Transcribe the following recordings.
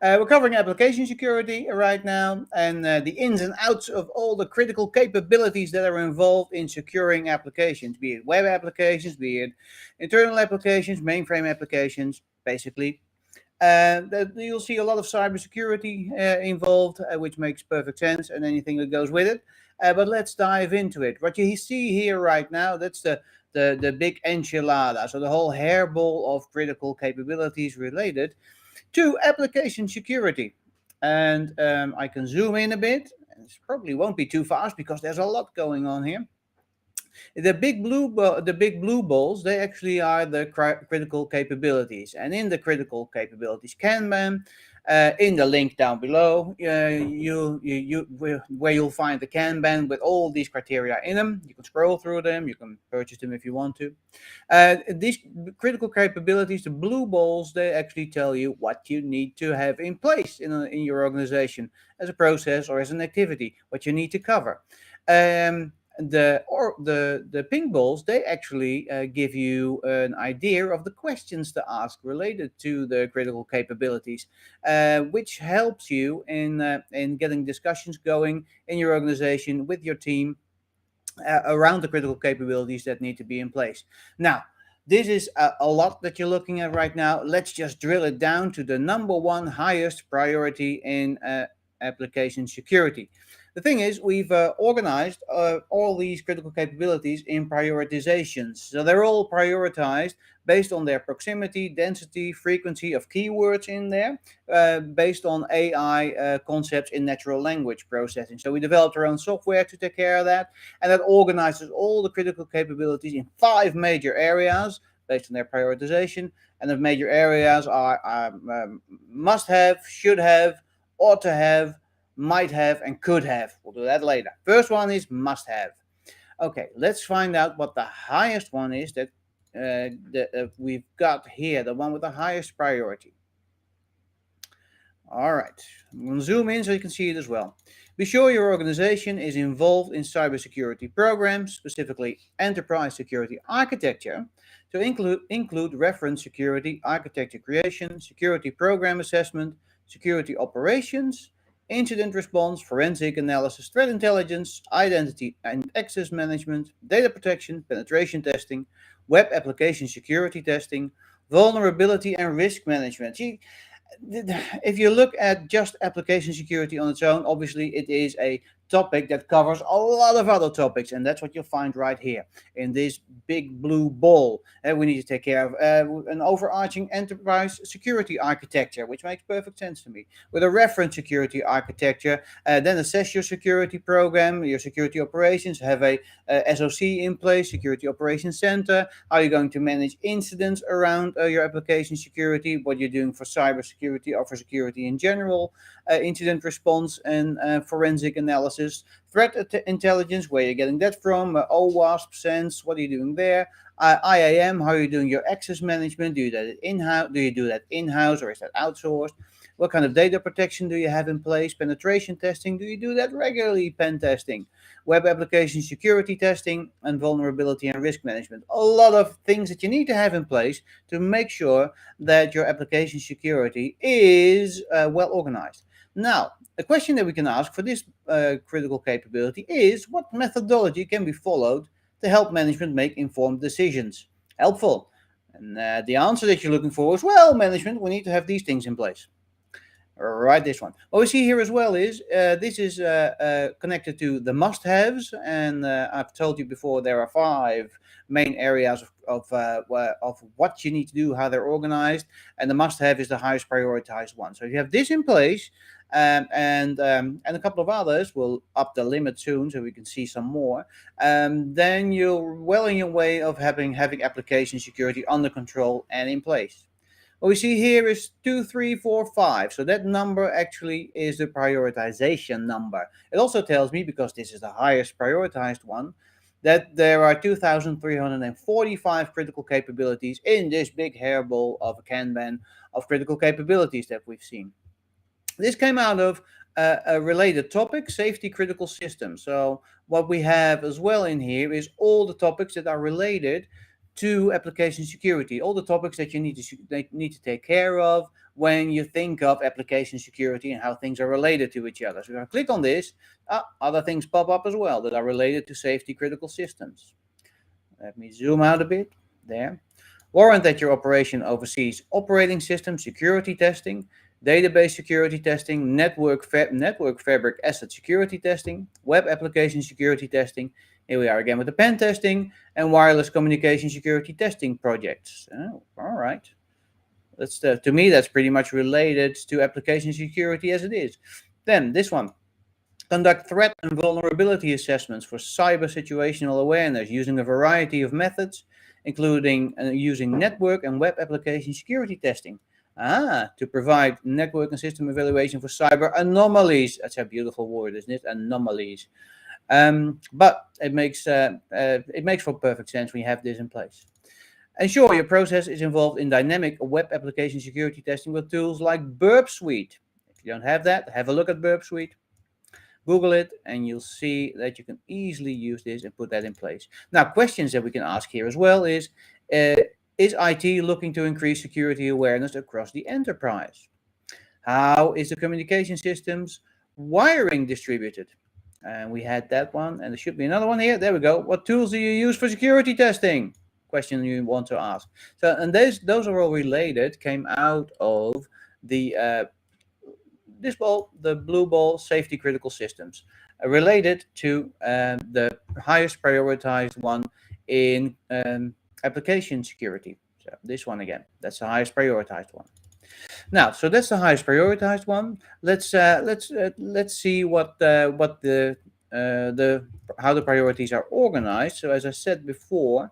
We're covering application security right now and the ins and outs of all the critical capabilities that are involved in securing applications, be it web applications, be it internal applications, mainframe applications, basically. You'll see a lot of cybersecurity involved, which makes perfect sense, and anything that goes with it. But let's dive into it. What you see here right now, that's the big enchilada, so the whole hairball of critical capabilities related to application security. And I can zoom in a bit. It probably won't be too fast because there's a lot going on here. The big blue balls, they actually are the critical capabilities, and in the critical capabilities Kanban, in the link down below, where you'll find the Kanban with all these criteria in them. You can scroll through them, you can purchase them if you want to. These critical capabilities, the blue balls, they actually tell you what you need to have in place in your organization as a process or as an activity, what you need to cover. The pink balls, they actually give you an idea of the questions to ask related to the critical capabilities, which helps you in getting discussions going in your organization with your team around the critical capabilities that need to be in place. Now, this is a lot that you're looking at right now. Let's just drill it down to the number one highest priority in application security. The thing is, we've organized all these critical capabilities in prioritizations. So they're all prioritized based on their proximity, density, frequency of keywords in there, based on AI concepts in natural language processing. So we developed our own software to take care of that, and that organizes all the critical capabilities in 5 major areas based on their prioritization. And the major areas are must have, should have, ought to have, might have, and could have. We'll do that later. First one is must have. Okay, let's find out what the highest one is that we've got here, the one with the highest priority. All right, I'm going to zoom in so you can see it as well. Be sure your organization is involved in cybersecurity programs, specifically enterprise security architecture, to include reference security, architecture creation, security program assessment, security operations, incident response, forensic analysis, threat intelligence, identity and access management, data protection, penetration testing, web application security testing, vulnerability and risk management. See, if you look at just application security on its own, obviously it is a topic that covers a lot of other topics, and that's what you'll find right here in this big blue ball. We need to take care of an overarching enterprise security architecture, which makes perfect sense to me. With a reference security architecture, then assess your security program, your security operations, have a SOC in place, security operations center. How are you going to manage incidents around your application security, what you're doing for cybersecurity or for security in general, incident response and forensic analysis, threat intelligence, where you're getting that from, OWASP, SENSE, what are you doing there, IAM, how are you doing your access management, do you do that in-house or is that outsourced, what kind of data protection do you have in place, penetration testing, do you do that regularly, pen testing, web application security testing, and vulnerability and risk management. A lot of things that you need to have in place to make sure that your application security is well organized. Now, a question that we can ask for this critical capability is, what methodology can be followed to help management make informed decisions? Helpful. And the answer that you're looking for is, well, management, we need to have these things in place. Right, this one. What we see here as well is this is connected to the must-haves, and I've told you before there are 5 main areas of what you need to do, how they're organized, and the must-have is the highest prioritized one. So if you have this in place, and a couple of others, will up the limit soon, so we can see some more. Then you're well in your way of having application security under control and in place. What we see here is 2, 3, 4, 5. So that number actually is the prioritization number. It also tells me, because this is the highest prioritized one, that there are 2,345 critical capabilities in this big hairball of a Kanban of critical capabilities that we've seen. This came out of a related topic, safety critical systems. So what we have as well in here is all the topics that are related to application security, all the topics that you need to take care of when you think of application security and how things are related to each other. So if I click on this, other things pop up as well that are related to safety critical systems. Let me zoom out a bit. There. Warrant that your operation oversees operating system security testing, database security testing, network fabric asset security testing, web application security testing. Here we are again with the pen testing and wireless communication security testing projects. Oh, all right. That's to me, that's pretty much related to application security as it is. Then this one. Conduct threat and vulnerability assessments for cyber situational awareness using a variety of methods, including using network and web application security testing. To provide network and system evaluation for cyber anomalies. That's a beautiful word, isn't it? Anomalies. But it makes for perfect sense when you have this in place. Ensure your process is involved in dynamic web application security testing with tools like Burp Suite. If you don't have that, have a look at Burp Suite. Google it, and you'll see that you can easily use this and put that in place. Now, questions that we can ask here as well is IT looking to increase security awareness across the enterprise? How is the communication systems wiring distributed? And we had that one, and there should be another one here. There we go. What tools do you use for security testing? Question you want to ask. So, and those are all related, came out of the this ball, the blue ball, safety critical systems, related to the highest prioritized one in application security. So this one again, that's the highest prioritized one. Now, so that's the highest prioritized one. Let's see what the how the priorities are organized. So as I said before,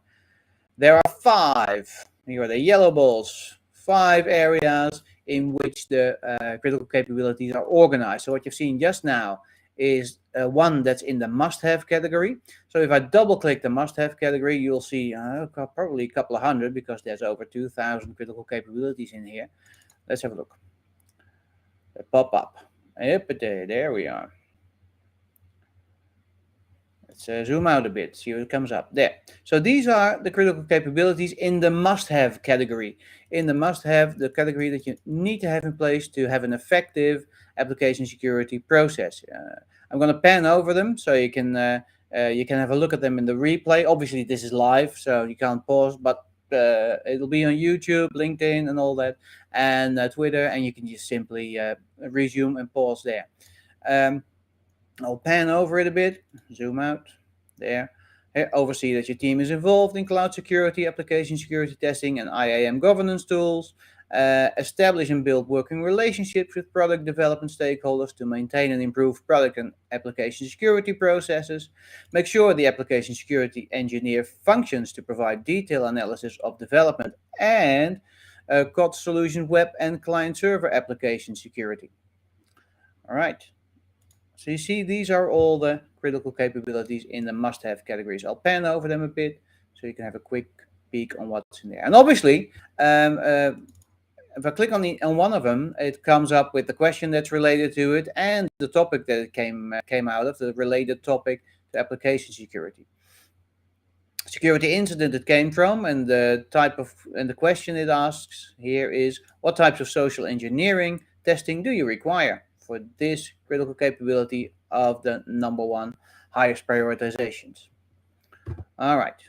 there are 5. Here are the yellow balls. 5 areas in which the critical capabilities are organized. So what you've seen just now is one that's in the must-have category. So if I double-click the must-have category, you'll see probably a couple of hundred, because there's over 2,000 critical capabilities in here. Let's have a look. They pop up. Yep, there we are. Let's zoom out a bit, see what comes up there. So these are the critical capabilities in the must-have category. In the must-have, the category that you need to have in place to have an effective application security process. I'm going to pan over them so you can have a look at them in the replay. Obviously, this is live, so you can't pause, but it'll be on YouTube, LinkedIn, and all that, and Twitter, and you can just simply resume and pause there. I'll pan over it a bit, zoom out, there. Here, oversee that your team is involved in cloud security, application security testing, and IAM governance tools. Establish and build working relationships with product development stakeholders to maintain and improve product and application security processes. Make sure the application security engineer functions to provide detailed analysis of development and COD solution web and client server application security. All right. So you see, these are all the critical capabilities in the must-have categories. I'll pan over them a bit so you can have a quick peek on what's in there. And obviously, if I click on one of them, it comes up with the question that's related to it and the topic that it came out of, the related topic to application security. Security incident it came from, and the question it asks here is, what types of social engineering testing do you require for this critical capability of the number one highest prioritizations? All right,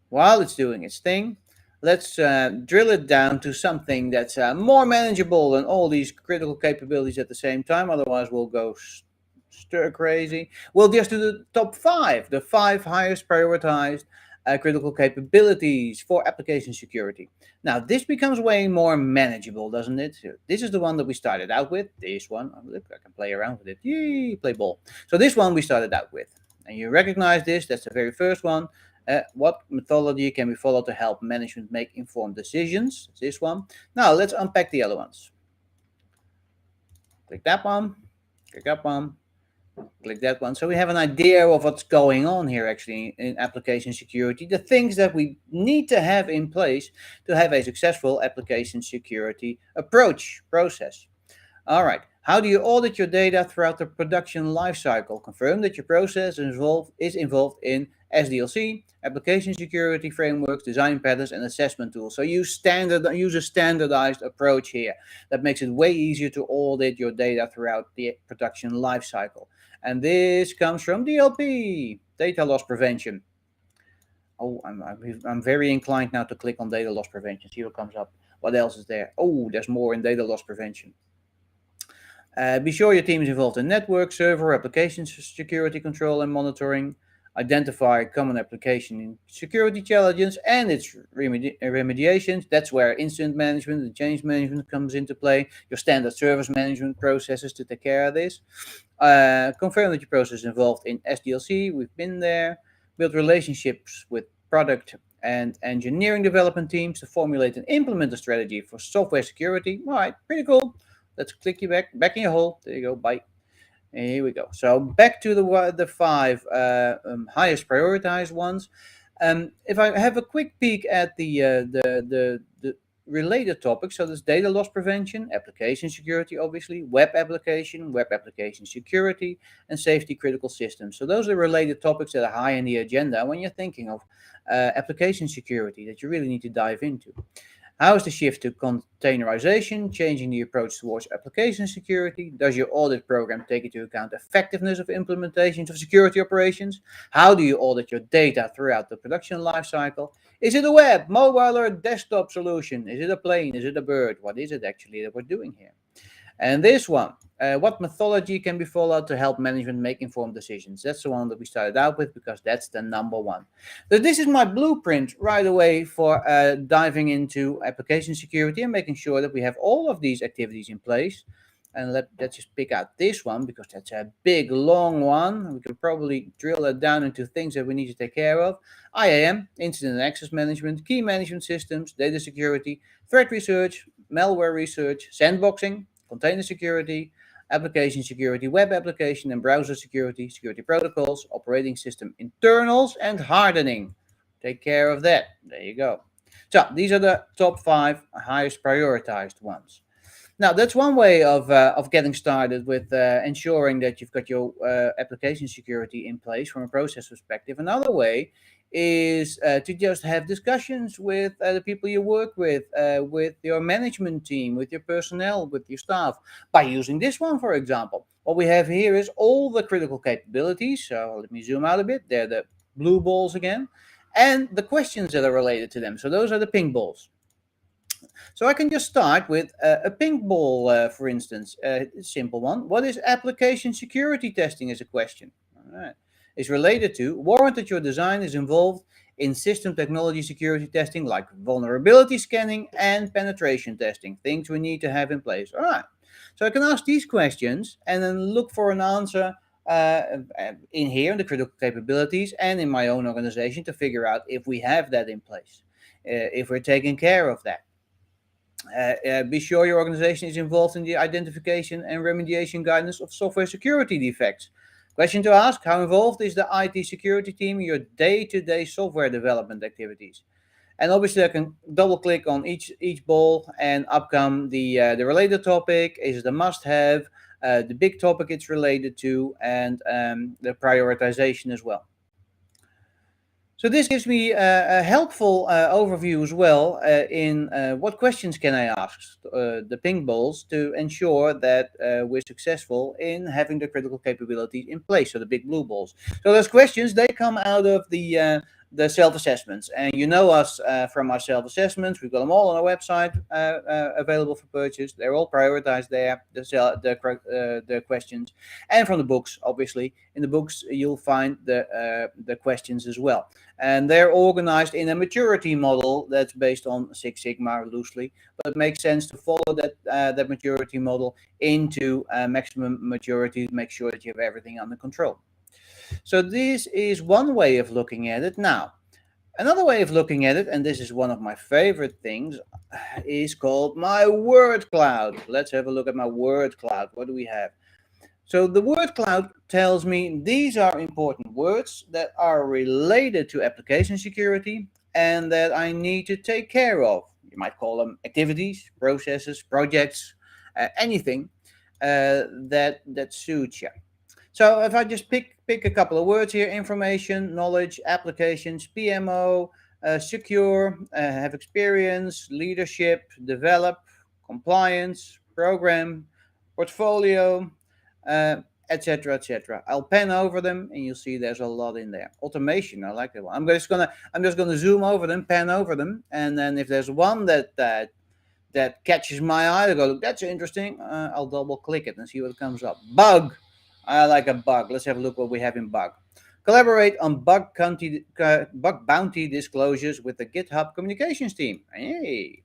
while it's doing its thing, let's drill it down to something that's more manageable than all these critical capabilities at the same time. Otherwise, we'll go stir crazy. We'll just do the top 5, the 5 highest prioritized critical capabilities for application security. Now, this becomes way more manageable, doesn't it? This is the one that we started out with. This one, look, I can play around with it. Yay, play ball. So this one we started out with. And you recognize this, that's the very first one. What methodology can we follow to help management make informed decisions? It's this one. Now, let's unpack the other ones. Click that one, click that one, click that one. So we have an idea of what's going on here actually in application security, the things that we need to have in place to have a successful application security approach process. All right, How do you audit your data throughout the production lifecycle? Confirm that your process is involved in SDLC, application security frameworks, design patterns, and assessment tools. So use a standardized approach here. That makes it way easier to audit your data throughout the production lifecycle. And this comes from DLP, data loss prevention. Oh, I'm very inclined now to click on data loss prevention. See what comes up. What else is there? Oh, there's more in data loss prevention. Be sure your team is involved in network, server, application security control and monitoring. Identify common application security challenges and its remediations. That's where incident management and change management comes into play. Your standard service management processes to take care of this. Confirm that your process is involved in SDLC. We've been there. Build relationships with product and engineering development teams to formulate and implement a strategy for software security. All right, pretty cool. Let's click you back in your hole. There you go. Bye. And here we go. So back to the five highest prioritized ones. If I have a quick peek at the related topics, so there's data loss prevention, application security, obviously, web application security, and safety critical systems. So those are related topics that are high in the agenda when you're thinking of application security that you really need to dive into. How is the shift to containerization changing the approach towards application security? Does your audit program take into account effectiveness of implementations of security operations? How do you audit your data throughout the production lifecycle? Is it a web, mobile, or desktop solution? Is it a plane? Is it a bird? What is it actually that we're doing here? And this one, what methodology can be followed to help management make informed decisions? That's the one that we started out with because that's the number one. So this is my blueprint right away for diving into application security and making sure that we have all of these activities in place. And let's just pick out this one because that's a big, long one. We can probably drill that down into things that we need to take care of. IAM, incident and access management, key management systems, data security, threat research, malware research, sandboxing, container security, application security, web application and browser security, security protocols, operating system internals, and hardening. Take care of that. There you go. So these are the top five highest prioritized ones. Now, that's one way of getting started with ensuring that you've got your application security in place from a process perspective. Another way is to just have discussions with the people you work with your management team, with your personnel, with your staff, by using this one, for example. What we have here is all the critical capabilities. So let me zoom out a bit. They're the blue balls again. And the questions that are related to them. So those are the pink balls. So I can just start with a pink ball, for instance, a simple one. What is application security testing is a question. All right. It's related to warrant that your design is involved in system technology security testing like vulnerability scanning and penetration testing, things we need to have in place. All right. So I can ask these questions and then look for an answer uh, in here, in the critical capabilities, and in my own organization to figure out if we have that in place, if we're taking care of that. Be sure your organization is involved in the identification and remediation guidance of software security defects. Question to ask: how involved is the IT security team in your day-to-day software development activities? And obviously, I can double-click on each ball, and up come the related topic. Is it a must-have? The big topic it's related to, and the prioritization as well. So this gives me a helpful overview as well in what questions can I ask the ping balls to ensure that we're successful in having the critical capabilities in place. So the big blue balls. So those questions they come out of the self-assessments, and you know us from our self-assessments. We've got them all on our website available for purchase. They're all prioritized there. The questions, and from the books, obviously. In the books, you'll find the questions as well. And they're organized in a maturity model that's based on Six Sigma loosely, but it makes sense to follow that maturity model into maximum maturity to make sure that you have everything under control. So this is one way of looking at it. Now, another way of looking at it, and this is one of my favorite things, is called my word cloud. Let's have a look at my word cloud. What do we have? So the word cloud tells me these are important words that are related to application security and that I need to take care of. You might call them activities, processes, projects, anything. that suits you. So if I just pick a couple of words here: information, knowledge, applications, PMO, secure, have experience, leadership, develop, compliance, program, portfolio, uh, etc., etc. I'll pen over them, and you'll see there's a lot in there. Automation, I like that one. I'm just gonna zoom over them, pen over them, and then if there's one that catches my eye, I go, look, that's interesting. I'll double click it and see what comes up. Bug. I like a bug. Let's have a look what we have in bug. Collaborate on bug bounty disclosures with the GitHub communications team. Hey.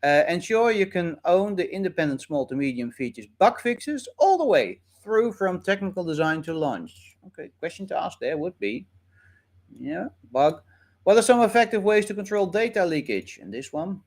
Ensure you can own the independent small to medium features bug fixes all the way through from technical design to launch. Okay, question to ask there would be, yeah, bug. What are some effective ways to control data leakage? And this one,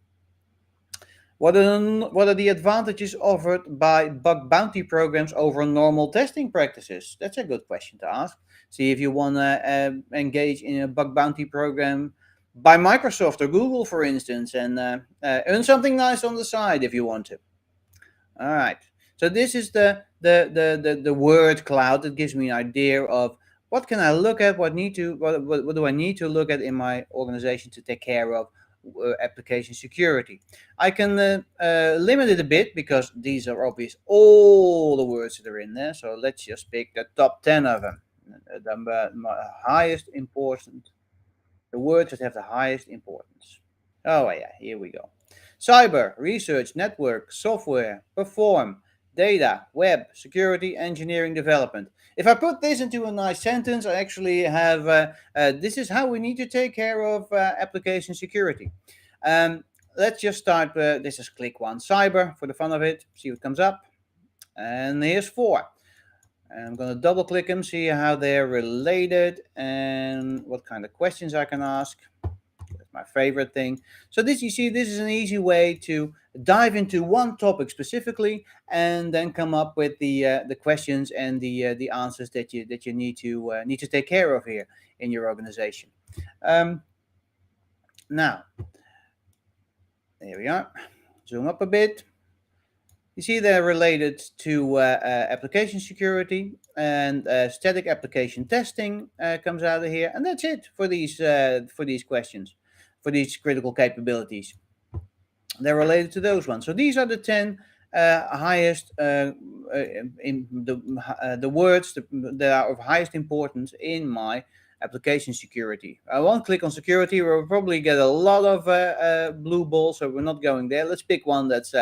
what are the advantages offered by bug bounty programs over normal testing practices? That's a good question to ask. See if you want to engage in a bug bounty program by Microsoft or Google, for instance, and earn something nice on the side if you want to. All right. So this is the word cloud that gives me an idea of what can I look at, what do I need to look at in my organization to take care of application security. I can limit it a bit because these are obvious all the words that are in there. So let's just pick the top 10 of them. The highest important, the words that have the highest importance. Oh yeah, here we go. Cyber, research, network, software, perform, data, web, security, engineering, development. If I put this into a nice sentence, I actually have this is how we need to take care of application security. Um, let's just start. This is click one, cyber, for the fun of it. See what comes up. And here's four. And I'm going to double click them, see how they're related and what kind of questions I can ask. That's my favorite thing. So this, you see, this is an easy way to dive into one topic specifically, and then come up with the questions and the answers that you need to take care of here in your organization. Um, Now, there we are. Zoom up a bit. You see they're related to application security, and static application testing comes out of here, and that's it for these questions, for these critical capabilities. They're related to those ones. So these are the 10 highest in the words that are of highest importance in my application security. I won't click on security. We'll probably get a lot of blue balls, so we're not going there. Let's pick one that's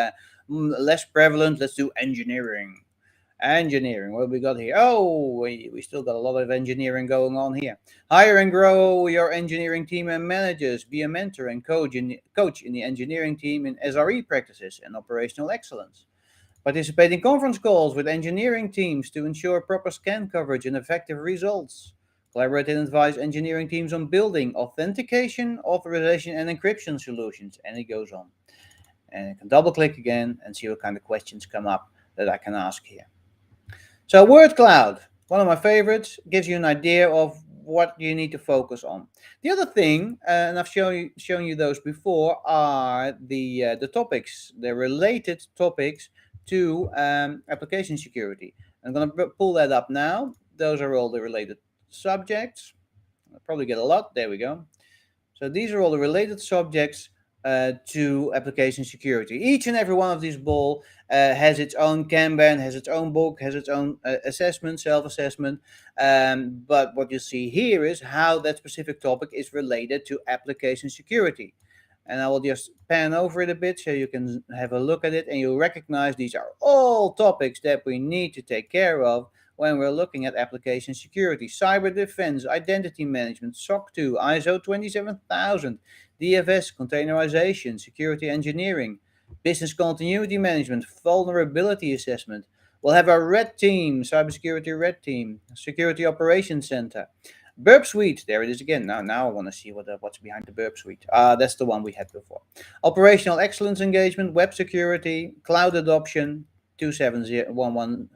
less prevalent. Let's do engineering. Engineering, what have we got here? Oh, we still got a lot of engineering going on here. Hire and grow your engineering team and managers. Be a mentor and coach in the engineering team in SRE practices and operational excellence. Participate in conference calls with engineering teams to ensure proper scan coverage and effective results. Collaborate and advise engineering teams on building authentication, authorization, and encryption solutions. And it goes on. And I can double click again and see what kind of questions come up that I can ask here. So word cloud, one of my favorites, gives you an idea of what you need to focus on. The other thing, and I've shown you those before, are the topics, the related topics to application security. I'm going to pull that up now. Those are all the related subjects. I'll probably get a lot. There we go. So these are all the related subjects to application security. Each and every one of these ball has its own Kanban, has its own book, has its own assessment, self-assessment. But what you see here is how that specific topic is related to application security. And I will just pan over it a bit so you can have a look at it, and you'll recognize these are all topics that we need to take care of when we're looking at application security: cyber defense, identity management, SOC 2, ISO 27000, DFS, containerization, security engineering, business continuity management, vulnerability assessment. We'll have our red team, cybersecurity red team, security operations center. Burp Suite, there it is again. Now I want to see what's behind the Burp Suite. That's the one we had before. Operational excellence engagement, web security, cloud adoption, 27001.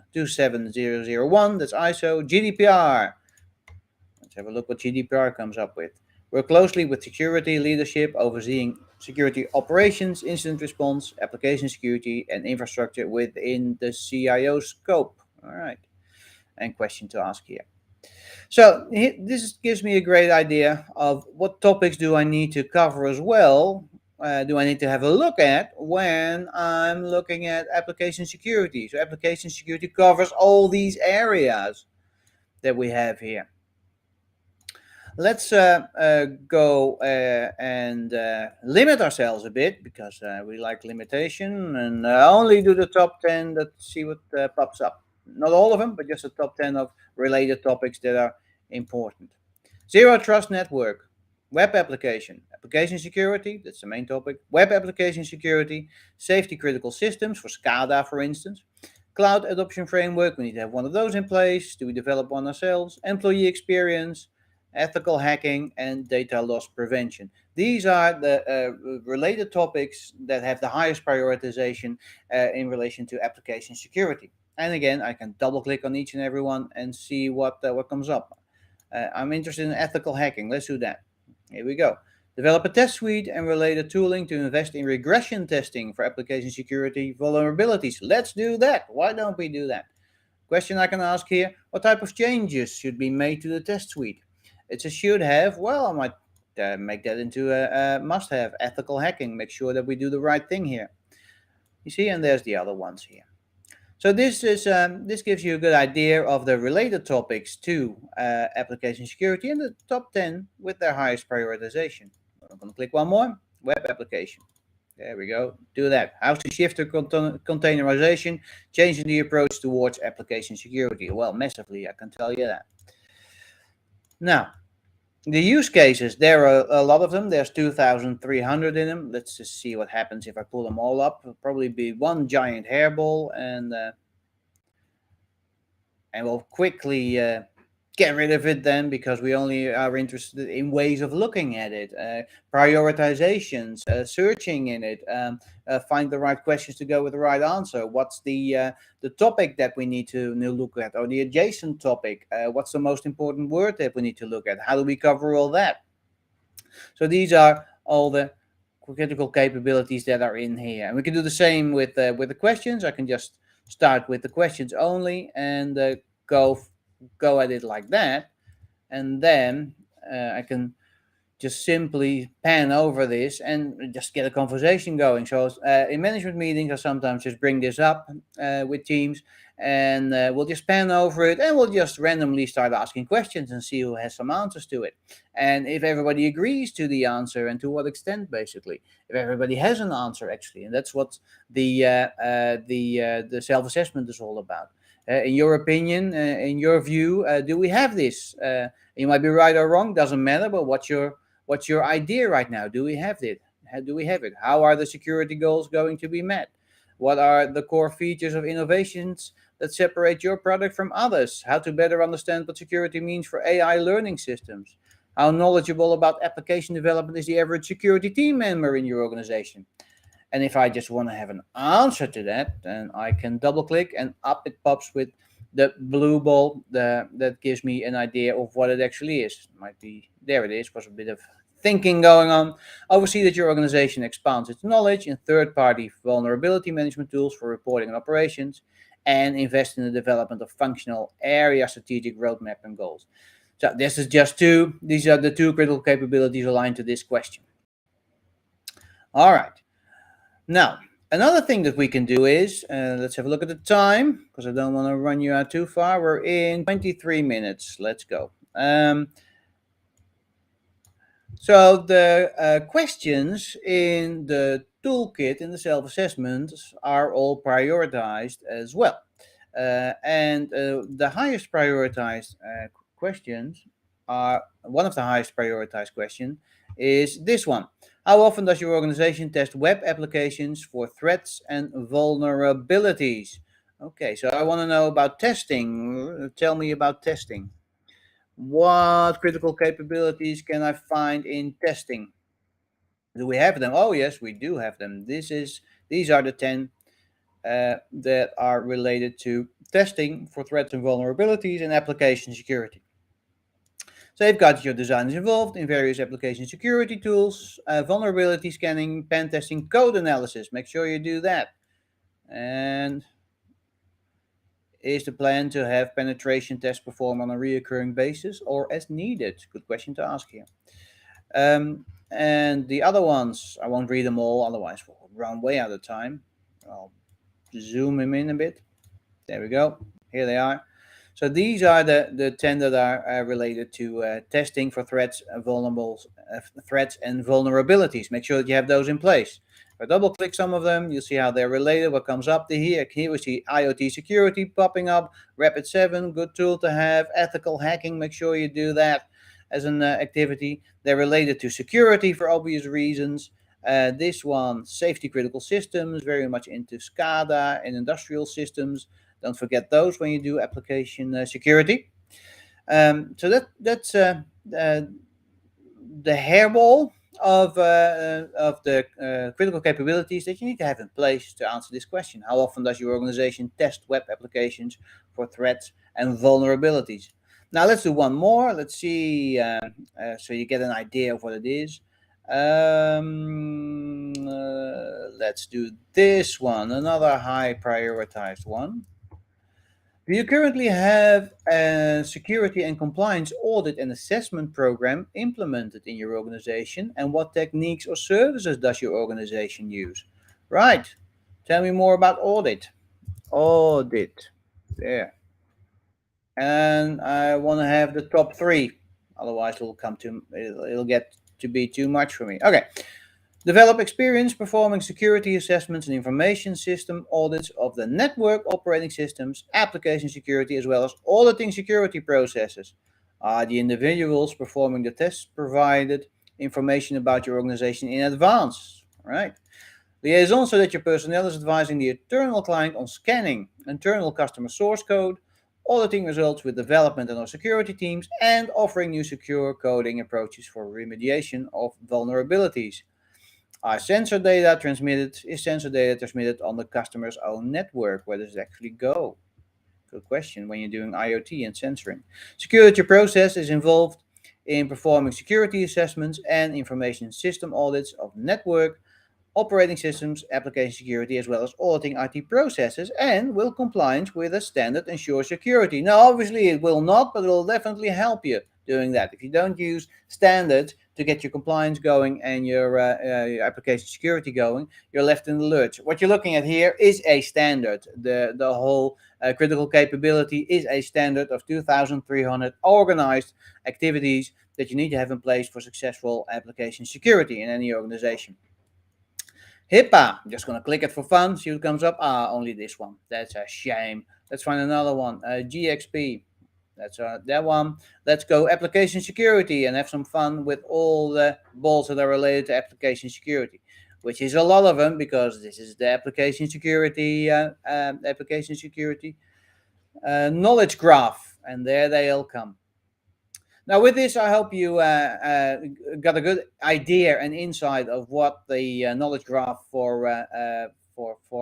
That's ISO. GDPR. Let's have a look what GDPR comes up with. Work closely with security leadership, overseeing security operations, incident response, application security, and infrastructure within the CIO scope. All right, and question to ask here. So this gives me a great idea of what topics do I need to cover as well. Do I need to have a look at when I'm looking at application security? So application security covers all these areas that we have here. Let's go and limit ourselves a bit because we like limitation and only do the top 10 that see what pops up. Not all of them, but just the top 10 of related topics that are important. Zero trust network, web application security, that's the main topic, web application security, safety critical systems for SCADA, for instance, cloud adoption framework, we need to have one of those in place. Do we develop one ourselves? Employee experience, ethical hacking, and data loss prevention. These are the related topics that have the highest prioritization in relation to application security. And again, I can double click on each and every one and see what comes up. I'm interested in ethical hacking. Let's do that. Here we go. Develop a test suite and related tooling to invest in regression testing for application security vulnerabilities. Let's do that. Why don't we do that? Question I can ask here, what type of changes should be made to the test suite? It's a should have. Well, I might make that into a must have. Ethical hacking. Make sure that we do the right thing here. You see, and there's the other ones here. So this gives you a good idea of the related topics to application security and the top 10 with their highest prioritization. I'm going to click one more, web application. There we go. Do that. How to shift to containerization, changing the approach towards application security. Well, massively, I can tell you that. Now, the use cases, there are a lot of them. There's 2,300 in them. Let's just see what happens if I pull them all up. It'll probably be one giant hairball, and we'll quickly get rid of it then because we only are interested in ways of looking at it, prioritizations, searching in it, find the right questions to go with the right answer. What's the topic that we need to look at, or the adjacent topic? What's the most important word that we need to look at? How do we cover all that? So these are all the critical capabilities that are in here, and we can do the same with the questions. I can just start with the questions only and go at it like that, and then I can just simply pan over this and just get a conversation going. So in management meetings, I sometimes just bring this up with teams, and we'll just pan over it, and we'll just randomly start asking questions and see who has some answers to it, and if everybody agrees to the answer and to what extent, basically, if everybody has an answer actually, and that's what the self-assessment is all about. In your opinion, in your view, do we have this? You might be right or wrong, doesn't matter. But what's your idea right now? Do we have it? Do we have it? How are the security goals going to be met? What are the core features of innovations that separate your product from others? How to better understand what security means for AI learning systems? How knowledgeable about application development is the average security team member in your organization? And if I just want to have an answer to that, then I can double click and up it pops with the blue ball that gives me an idea of what it actually is. Might be, there it is, was a bit of thinking going on. Oversee that your organization expands its knowledge in third-party vulnerability management tools for reporting and operations, and invest in the development of functional area strategic roadmap and goals. So this is just these are the two critical capabilities aligned to this question. All right. Now, another thing that we can do is, let's have a look at the time, because I don't want to run you out too far. We're in 23 minutes. Let's go. So the questions in the toolkit, in the self-assessment, are all prioritized as well. And the highest prioritized questions are, one of the highest prioritized questions is this one. How often does your organization test web applications for threats and vulnerabilities? Okay, so I want to know about testing. Tell me about testing. What critical capabilities can I find in testing? Do we have them? Oh, yes, we do have them. These are the 10 that are related to testing for threats and vulnerabilities and application security. Safeguard your design is involved in various application security tools, vulnerability scanning, pen testing, code analysis. Make sure you do that. And is the plan to have penetration tests performed on a recurring basis or as needed? Good question to ask here. And the other ones, I won't read them all, otherwise we'll run way out of time. I'll zoom them in a bit. There we go. Here they are. So these are the 10 that are related to testing for threats and vulnerabilities. Make sure that you have those in place. If I double click some of them, you'll see how they're related, what comes up to here. Here we see IoT security popping up, Rapid7, good tool to have, ethical hacking, make sure you do that as an activity. They're related to security for obvious reasons. This one, safety critical systems, very much into SCADA and industrial systems. Don't forget those when you do application security. So that's the hairball of the critical capabilities that you need to have in place to answer this question. How often does your organization test web applications for threats and vulnerabilities? Now let's do one more. Let's see, so you get an idea of what it is. Let's do this one, another high prioritized one. Do you currently have a security and compliance audit and assessment program implemented in your organization? And what techniques or services does your organization use? Right. Tell me more about audit. Audit. There. And I want to have the top three. Otherwise, it'll get to be too much for me. Okay. Develop experience performing security assessments and information system audits of the network operating systems, application security, as well as auditing security processes. Are the individuals performing the tests provided information about your organization in advance? Right. Liaison so that your personnel is advising the internal client on scanning internal customer source code, auditing results with development and our security teams, and offering new secure coding approaches for remediation of vulnerabilities. Is sensor data transmitted on the customer's own network? Where does it actually go? Good question when you're doing IoT and sensoring. Security process is involved in performing security assessments and information system audits of network, operating systems, application security, as well as auditing IT processes, and will compliance with a standard ensure security. Now, obviously, it will not, but it will definitely help you doing that. If you don't use standards to get your compliance going and your application security going, you're left in the lurch. What you're looking at here is a standard. The whole critical capability is a standard of 2,300 organized activities that you need to have in place for successful application security in any organization. HIPAA, I'm just going to click it for fun, see what comes up. Only this one. That's a shame. Let's find another one. GXP, that's that one. Let's go application security and have some fun with all the balls that are related to application security, which is a lot of them because this is the application security knowledge graph, and there they all come. Now, with this, I hope you got a good idea and insight of what the knowledge graph for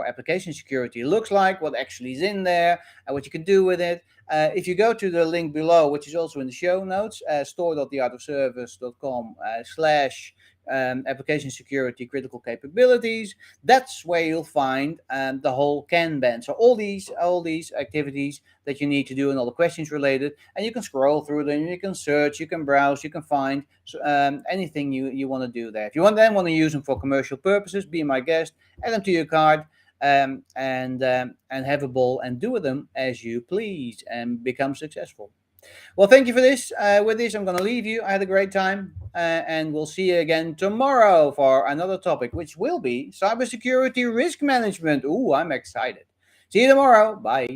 application security looks like, what actually is in there, and what you can do with it. If you go to the link below, which is also in the show notes, store.theartofservice.com slash application security critical capabilities, that's where you'll find the whole Kanban. So all these activities that you need to do and all the questions related, and you can scroll through them, you can search, you can browse, you can find anything you want to do there. If you want to use them for commercial purposes, be my guest, add them to your card, and have a ball and do with them as you please and become successful. Well, thank you for this. With this, I'm going to leave you. I had a great time, and we'll see you again tomorrow for another topic, which will be cybersecurity risk management. Ooh, I'm excited. See you tomorrow. Bye.